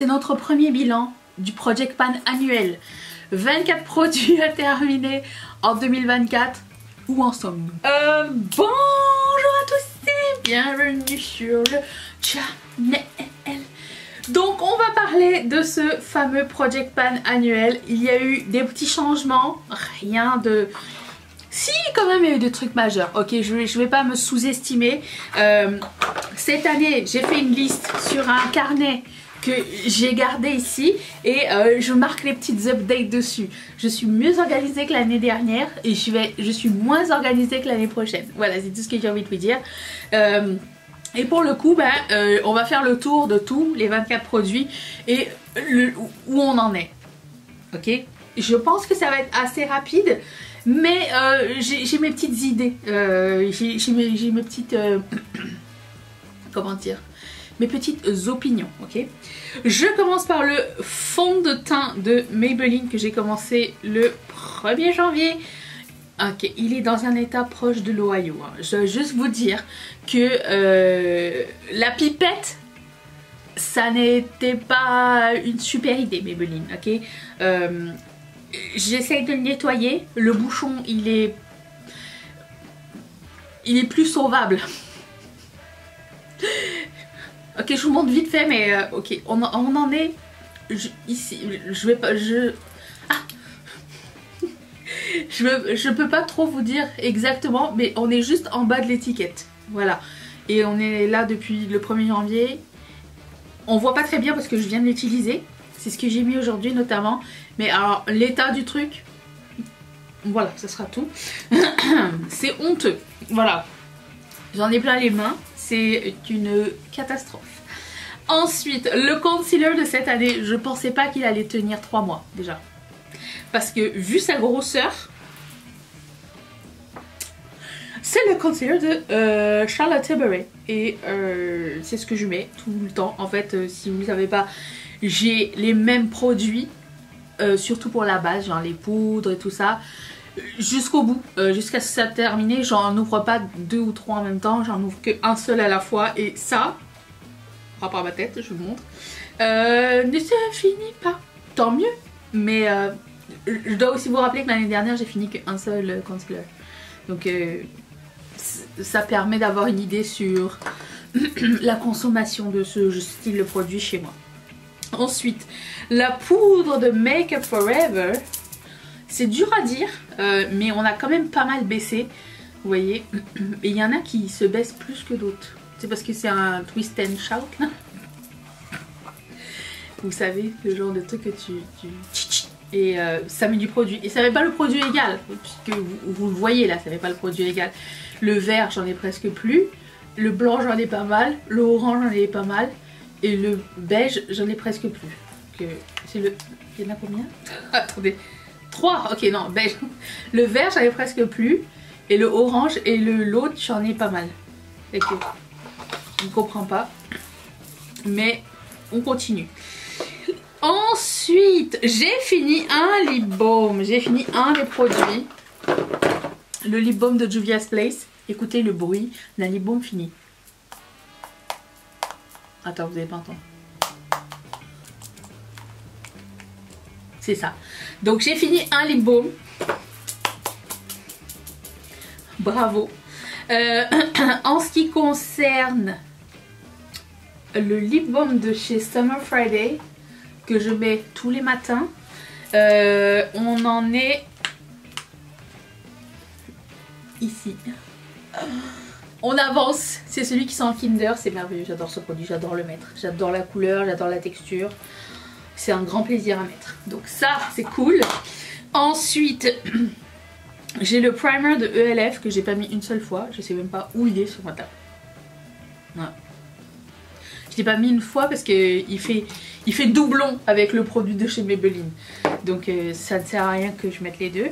C'est notre premier bilan du Project Pan annuel. 24 produits à terminer en 2024. Où en sommes-nous? Bonjour à tous et bienvenue sur le channel. Donc on va parler de ce fameux Project Pan annuel. Il y a eu des petits changements, rien de... Si, quand même, il y a eu des trucs majeurs. Ok, je vais pas me sous-estimer. Cette année, j'ai fait une liste sur un carnet que j'ai gardé ici et je marque les petites updates dessus. Je suis mieux organisée que l'année dernière et je suis moins organisée que l'année prochaine. Voilà, c'est tout ce que j'ai envie de vous dire. Et pour le coup, on va faire le tour de tous les 24 produits et où on en est. Ok, je pense que ça va être assez rapide. Mais j'ai mes petites idées, j'ai mes petites, comment dire, mes petites opinions, ok. Je commence par le fond de teint de Maybelline que j'ai commencé le 1er janvier. Ok, il est dans un état proche de l'Ohio. Hein. Je veux juste vous dire que la pipette, ça n'était pas une super idée Maybelline, ok. J'essaye de le nettoyer, le bouchon il est plus sauvable. Ok, je vous montre vite fait, mais ok, on en est ici. Je peux pas trop vous dire exactement, mais on est juste en bas de l'étiquette, voilà. Et on est là depuis le 1er janvier. On voit pas très bien parce que je viens de l'utiliser. C'est ce que j'ai mis aujourd'hui notamment. Mais alors l'état du truc, voilà, ça sera tout. C'est honteux, voilà. J'en ai plein les mains, c'est une catastrophe. Ensuite, le concealer de cette année, je pensais pas qu'il allait tenir 3 mois déjà. Parce que vu sa grosseur, c'est le concealer de Charlotte Tilbury. Et c'est ce que je mets tout le temps. En fait, si vous ne savez pas, j'ai les mêmes produits. Surtout pour la base, genre les poudres et tout ça, jusqu'au bout, jusqu'à ce que ça termine. J'en ouvre pas 2 ou 3 en même temps, j'en ouvre qu'un seul à la fois. Et ça, par rapport à ma tête, je vous montre, ne se finit pas. Tant mieux, mais je dois aussi vous rappeler que l'année dernière j'ai fini qu'un seul concealer. Donc ça permet d'avoir une idée sur la consommation de ce style de produit chez moi. Ensuite, la poudre de Make Up For Ever, c'est dur à dire, mais on a quand même pas mal baissé, vous voyez. Et il y en a qui se baissent plus que d'autres. C'est parce que c'est un twist and shout là. Vous savez, le genre de truc que et ça met du produit. Et ça met pas le produit égal, puisque vous le voyez là, ça met pas le produit égal. Le vert, j'en ai presque plus. Le blanc, j'en ai pas mal. Le orange, j'en ai pas mal. Et le beige, j'en ai presque plus. C'est le... Il y en a combien? Attendez. 3. Ok, non, beige. Le vert, j'en ai presque plus. Et le orange et l'autre, j'en ai pas mal. Ok. Je ne comprends pas. Mais on continue. Ensuite, j'ai fini un lip balm. J'ai fini un des produits. Le lip balm de Juvia's Place. Écoutez le bruit d'un lip balm fini. Attends, vous n'avez pas entendu. C'est ça. Donc j'ai fini un lip balm. Bravo. En ce qui concerne le lip balm de chez Summer Friday, que je mets tous les matins, on en est ici. On avance, c'est celui qui sent le Kinder, c'est merveilleux, j'adore ce produit, j'adore le mettre. J'adore la couleur, j'adore la texture. C'est un grand plaisir à mettre. Donc ça, c'est cool. Ensuite, j'ai le primer de ELF que j'ai pas mis une seule fois. Je sais même pas où il est sur ma table. Voilà. Je l'ai pas mis une fois parce qu'il fait doublon avec le produit de chez Maybelline. Donc ça ne sert à rien que je mette les deux.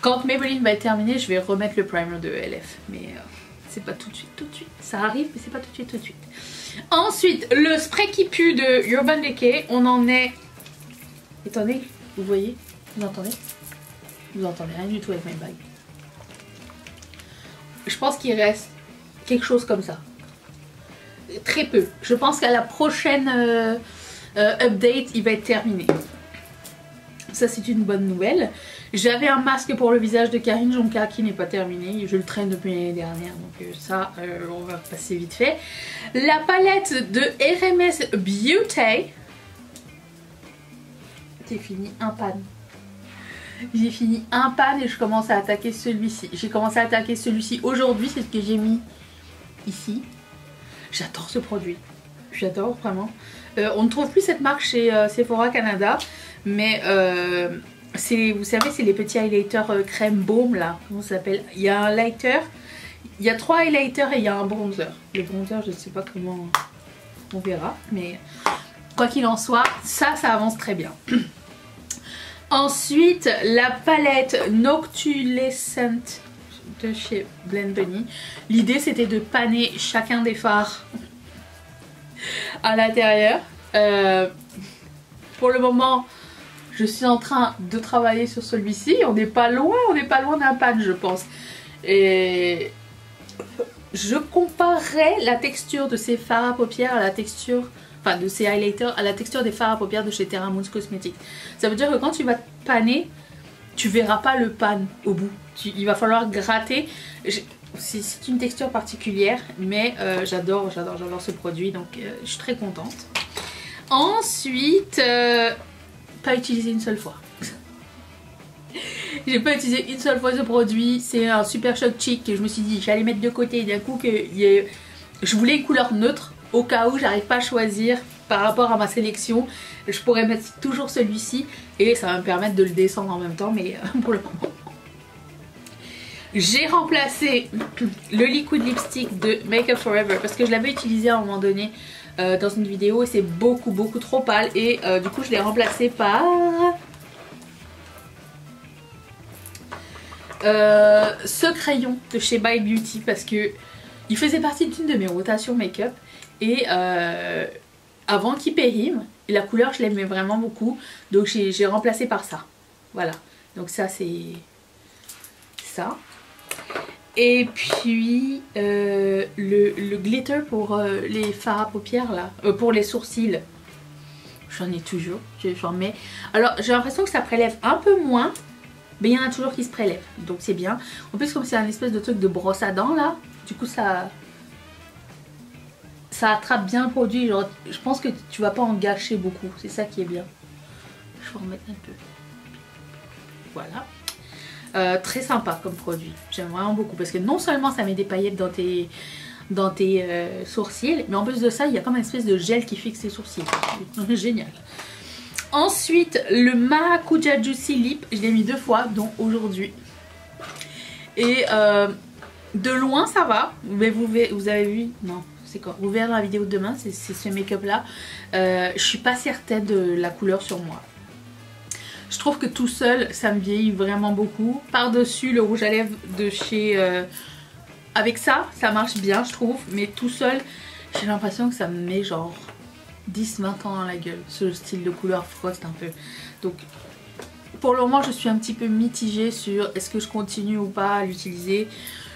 Quand Maybelline va être terminée, je vais remettre le primer de ELF. Mais... c'est pas tout de suite, ça arrive mais c'est pas tout de suite. Ensuite, le spray qui pue de Urban Decay, on en est... Attendez, vous voyez? Vous entendez? Vous entendez rien du tout avec mes bagues. Je pense qu'il reste quelque chose comme ça. Très peu. Je pense qu'à la prochaine update, il va être terminé. Ça c'est une bonne nouvelle. J'avais un masque pour le visage de Karine Jonka qui n'est pas terminé. Je le traîne depuis l'année dernière, donc ça on va passer vite fait. La palette de RMS Beauty. J'ai fini un pan. J'ai fini un pan et je commence à attaquer celui-ci. J'ai commencé à attaquer celui-ci aujourd'hui, c'est ce que j'ai mis ici. J'adore ce produit. J'adore vraiment. On ne trouve plus cette marque chez Sephora Canada, mais vous savez, c'est les petits highlighters crème baume là. Comment ça s'appelle? Il y a un lighter, il y a 3 highlighters et il y a un bronzer. Le bronzer, je ne sais pas comment, on verra, mais quoi qu'il en soit, ça avance très bien. Ensuite, la palette Noctulescent de chez Blend Bunny. L'idée c'était de paner chacun des fards à l'intérieur. Pour le moment, je suis en train de travailler sur celui-ci. On n'est pas loin d'un pan, je pense. Et je comparerais la texture de ces fards à paupières à la texture, enfin de ces highlighters à la texture des fards à paupières de chez Terra Moons Cosmetics. Ça veut dire que quand tu vas paner, tu verras pas le pan au bout. Il va falloir gratter. C'est une texture particulière, mais j'adore ce produit, donc je suis très contente. Ensuite, pas utilisé une seule fois. J'ai pas utilisé une seule fois ce produit. C'est un Super Shock Chic que je me suis dit j'allais mettre de côté. D'un coup, je voulais une couleur neutre au cas où j'arrive pas à choisir par rapport à ma sélection. Je pourrais mettre toujours celui-ci et ça va me permettre de le descendre en même temps, mais pour le moment. J'ai remplacé le liquid lipstick de Make Up For Ever parce que je l'avais utilisé à un moment donné dans une vidéo et c'est beaucoup trop pâle et du coup je l'ai remplacé par ce crayon de chez By Beauty parce que il faisait partie d'une de mes rotations make-up et avant qu'il périme, la couleur je l'aimais vraiment beaucoup, donc j'ai remplacé par ça. Voilà, donc ça c'est ça. Et puis le glitter pour les fards à paupières là, pour les sourcils. J'en ai toujours, j'en mets. Alors j'ai l'impression que ça prélève un peu moins, mais il y en a toujours qui se prélèvent, donc c'est bien. En plus comme c'est un espèce de truc de brosse à dents là, du coup ça attrape bien le produit. Genre, je pense que tu vas pas en gâcher beaucoup, c'est ça qui est bien. Je vais en remettre un peu. Voilà. Très sympa comme produit, j'aime vraiment beaucoup parce que non seulement ça met des paillettes dans tes sourcils, mais en plus de ça il y a comme une espèce de gel qui fixe tes sourcils. Génial. Ensuite le Maracuja Juicy Lip, je l'ai mis 2 fois dont aujourd'hui et de loin ça va, mais vous avez vu, non c'est quoi, vous verrez dans la vidéo de demain, c'est ce make up là. Je suis pas certaine de la couleur sur moi. Je trouve que tout seul, ça me vieillit vraiment beaucoup. Par-dessus le rouge à lèvres de chez... avec ça, ça marche bien, je trouve. Mais tout seul, j'ai l'impression que ça me met genre 10-20 ans dans la gueule. Ce style de couleur frost un peu. Donc, pour le moment, je suis un petit peu mitigée sur est-ce que je continue ou pas à l'utiliser.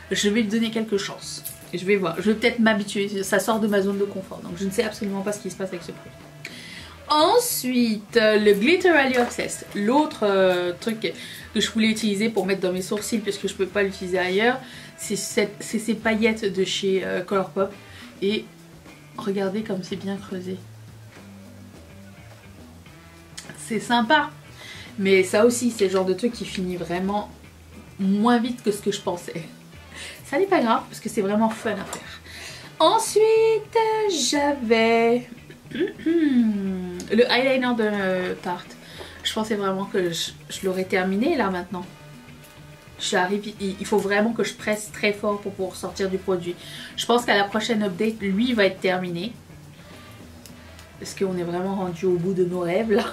Je vais lui donner quelques chances. Et je vais voir. Je vais peut-être m'habituer. Ça sort de ma zone de confort. Donc, je ne sais absolument pas ce qui se passe avec ce produit. Ensuite, le Glitter Allure Obsessed, l'autre truc que je voulais utiliser pour mettre dans mes sourcils puisque je peux pas l'utiliser ailleurs, c'est ces paillettes de chez Colourpop. Et regardez comme c'est bien creusé. C'est sympa, mais ça aussi c'est le genre de truc qui finit vraiment moins vite que ce que je pensais. Ça n'est pas grave parce que c'est vraiment fun à faire. Ensuite, j'avais... le eyeliner de Tarte. Je pensais vraiment que je l'aurais terminé là maintenant. Il faut vraiment que je presse très fort pour pouvoir sortir du produit. Je pense qu'à la prochaine update, lui va être terminé. Parce qu'on est vraiment rendu au bout de nos rêves là.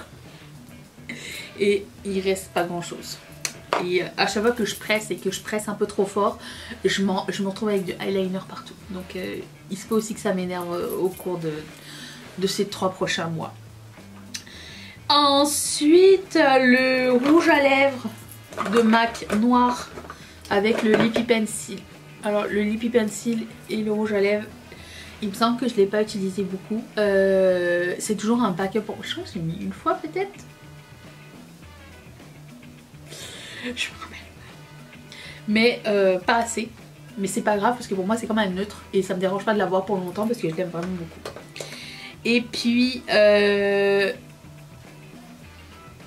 Et il reste pas grand chose. Et à chaque fois que je presse et que je presse un peu trop fort, je me retrouve avec du eyeliner partout. Donc il se peut aussi que ça m'énerve au cours de ces 3 prochains mois. Ensuite, le rouge à lèvres de MAC noir avec le Lippy Pencil. Alors le Lippy Pencil et le rouge à lèvres, Il me semble que je ne l'ai pas utilisé beaucoup. C'est toujours un backup. Je pense que j'ai mis une fois peut-être. Je me rappelle. Mais pas assez. Mais c'est pas grave parce que pour moi c'est comme un neutre. Et ça me dérange pas de l'avoir pour longtemps parce que je l'aime vraiment beaucoup. Et puis...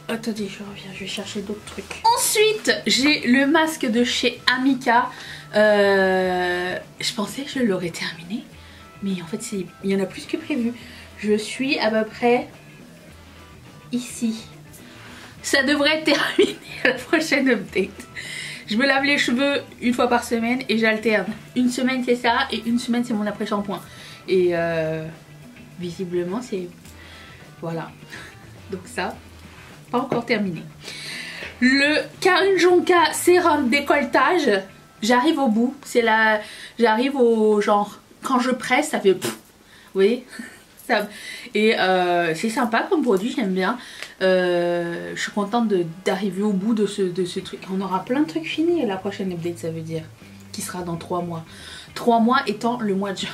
Attendez, je reviens, je vais chercher d'autres trucs. Ensuite, j'ai le masque de chez Amika. Je pensais que je l'aurais terminé. Mais en fait, il y en a plus que prévu. Je suis à peu près ici. Ça devrait être terminé à la prochaine update. Je me lave les cheveux une fois par semaine et j'alterne. Une semaine c'est ça et une semaine c'est mon après-shampoing. Et visiblement c'est... Voilà. Donc ça, pas encore terminé. Le Karin Jonka sérum décolletage, j'arrive au bout. C'est la... J'arrive au genre... Quand je presse, ça fait... Pff, vous voyez ça... Et c'est sympa comme produit, j'aime bien. Je suis contente d'arriver au bout de ce truc. On aura plein de trucs finis à la prochaine update, ça veut dire. Qui sera dans 3 mois. 3 mois étant le mois de juin.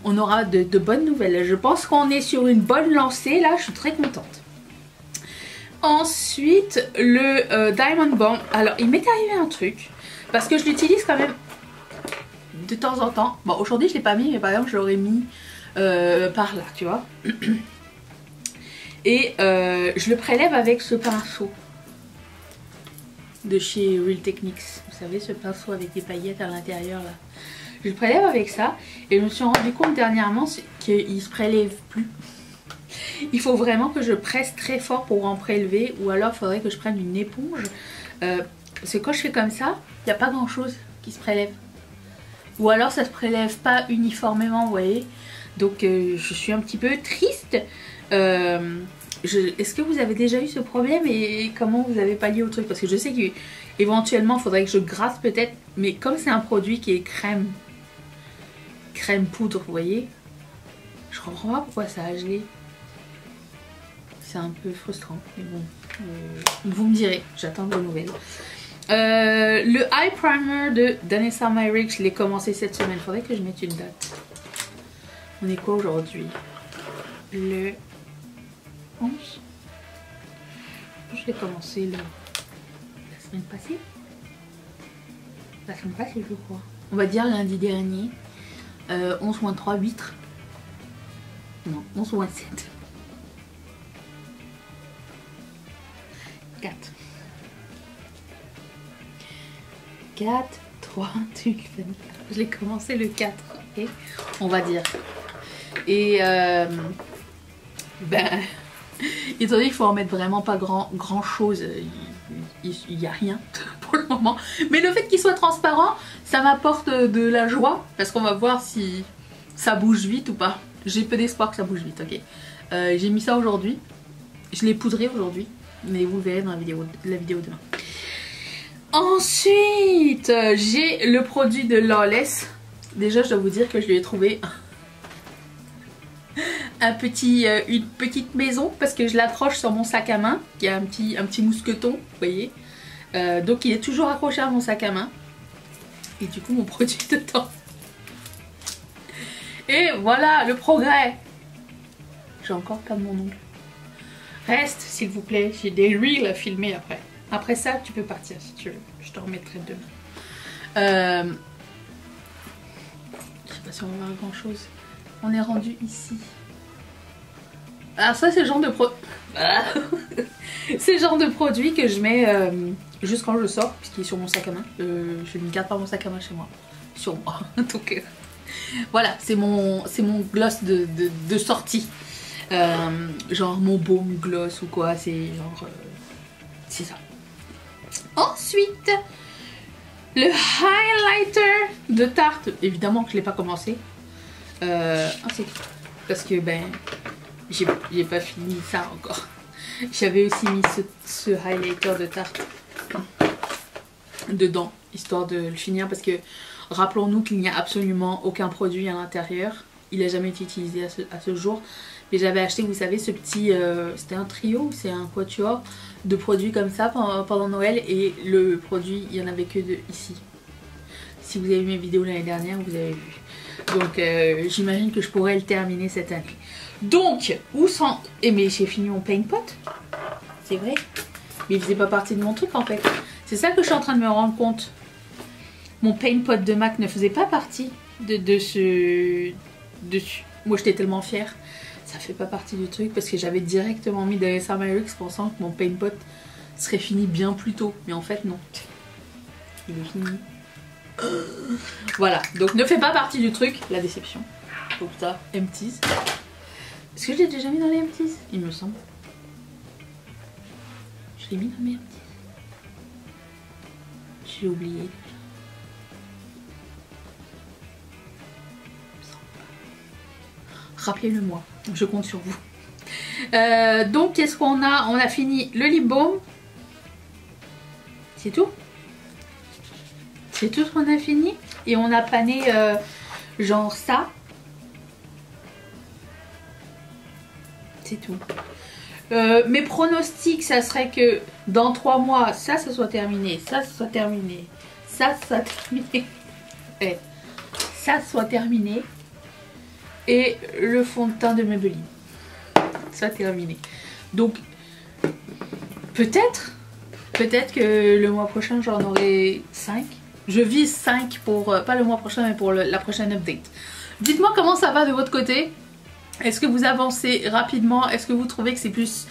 On aura de bonnes nouvelles. Je pense qu'on est sur une bonne lancée. Là, je suis très contente. Ensuite, le Diamond Bomb. Alors, il m'est arrivé un truc. Parce que je l'utilise quand même de temps en temps. Bon, aujourd'hui, je ne l'ai pas mis. Mais par exemple, je l'aurais mis par là, tu vois. Et je le prélève avec ce pinceau de chez Real Techniques. Vous savez, ce pinceau avec des paillettes à l'intérieur là. Je le prélève avec ça et je me suis rendu compte dernièrement qu'il se prélève plus. Il faut vraiment que je presse très fort pour en prélever ou alors il faudrait que je prenne une éponge. Parce que quand je fais comme ça, il n'y a pas grand chose qui se prélève. Ou alors ça se prélève pas uniformément, vous voyez. Donc je suis un petit peu triste. Est-ce que vous avez déjà eu ce problème et comment vous avez pallié au truc? Parce que je sais qu'éventuellement il faudrait que je gratte peut-être. Mais comme c'est un produit qui est crème poudre, vous voyez, je comprends pas pourquoi ça a gelé. C'est un peu frustrant. Mais bon, vous me direz, j'attends vos nouvelles. Le Eye Primer de Danessa Myricks, je l'ai commencé cette semaine. Il faudrait que je mette une date. On est quoi aujourd'hui? Le 11. Je l'ai commencé la semaine passée. La semaine passée, je crois. On va dire lundi dernier. 11 moins 3, 8. Non, 11 moins 7. 4. 4, 3, 2, je l'ai commencé le 4, okay, on va dire. Et ben, étant donné qu'il faut en mettre vraiment pas grand chose, il n'y a rien pour le moment. Mais le fait qu'il soit transparent, ça m'apporte de la joie, parce qu'on va voir si ça bouge vite ou pas. J'ai peu d'espoir que ça bouge vite, ok. J'ai mis ça aujourd'hui, je l'ai poudré aujourd'hui, mais vous le verrez dans la vidéo demain. Ensuite, j'ai le produit de Lawless. Déjà, je dois vous dire que je lui ai trouvé une petite maison parce que je l'accroche sur mon sac à main, qui a un petit mousqueton, vous voyez. Donc, il est toujours accroché à mon sac à main. Et du coup, mon produit dedans. Et voilà, le progrès. J'ai encore comme mon ongle. Reste, s'il vous plaît. J'ai des reels à filmer après. Après ça, tu peux partir si tu veux. Je te remettrai demain. Je sais pas si on va voir grand chose. On est rendu ici. Alors ça, c'est le genre de c'est le genre de produit que je mets juste quand je sors, puisqu'il est sur mon sac à main. Je ne garde pas mon sac à main chez moi. Sur moi. Donc voilà, c'est mon gloss de sortie. Genre mon baume gloss ou quoi. C'est genre... c'est ça. Ensuite, le highlighter de Tarte. Évidemment que je ne l'ai pas commencé. C'est parce que ben j'ai pas fini ça encore. J'avais aussi mis ce highlighter de Tarte dedans, histoire de le finir. Parce que rappelons-nous qu'il n'y a absolument aucun produit à l'intérieur. Il n'a jamais été utilisé à ce jour. Mais j'avais acheté, vous savez, ce petit... c'était un trio, c'est un quatuor de produits comme ça pendant Noël. Et le produit, il n'y en avait que ici. Si vous avez vu mes vidéos l'année dernière, vous avez vu. Donc j'imagine que je pourrais le terminer cette année. Donc, où sont... Eh mais j'ai fini mon paint pot. C'est vrai. Mais il faisait pas partie de mon truc en fait. C'est ça que je suis en train de me rendre compte. Mon paint pot de MAC ne faisait pas partie de ce... Moi j'étais tellement fière. Ça fait pas partie du truc parce que j'avais directement mis de SRMyRix pensant que mon paint pot serait fini bien plus tôt. Mais en fait non. Il est fini. Voilà. Donc ne fait pas partie du truc. La déception. Donc ça, empties. Est-ce que je l'ai déjà mis dans les empties? Il me semble. Je l'ai mis dans mes empties. J'ai oublié. Rappelez-le moi, je compte sur vous. Donc qu'est-ce qu'on a? On a fini le lip balm. C'est tout. C'est tout ce qu'on a fini. Et on a pané genre ça. C'est tout. Mes pronostics, ça serait que dans 3 mois, ça soit terminé, ça soit terminé, ça soit terminé, et ça soit terminé, et le fond de teint de Maybelline soit terminé. Donc, peut-être que le mois prochain, j'en aurai 5. Je vise 5 pour, pas le mois prochain, mais pour la prochaine update. Dites-moi comment ça va de votre côté. Est-ce que vous avancez rapidement? Est-ce que vous trouvez que c'est plus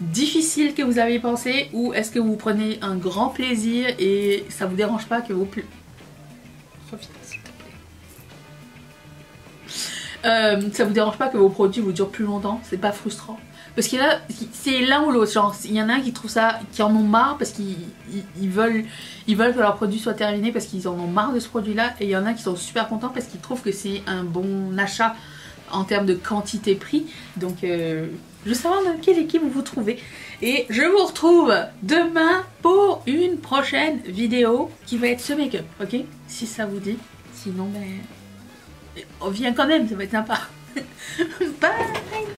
difficile que vous aviez pensé? Ou est-ce que vous prenez un grand plaisir et ça vous dérange pas que vos... ça vous dérange pas que vos produits vous durent plus longtemps? C'est pas frustrant? Parce que là, c'est l'un ou l'autre. Genre, il y en a qui trouvent ça, qui en ont marre parce qu'ils veulent que leur produit soit terminé parce qu'ils en ont marre de ce produit-là. Et il y en a qui sont super contents parce qu'ils trouvent que c'est un bon achat en termes de quantité-prix. Donc je veux savoir dans quelle équipe vous vous trouvez. Et je vous retrouve demain pour une prochaine vidéo qui va être ce make-up, ok? Si ça vous dit. Sinon, ben... on vient quand même, ça va être sympa. Bye!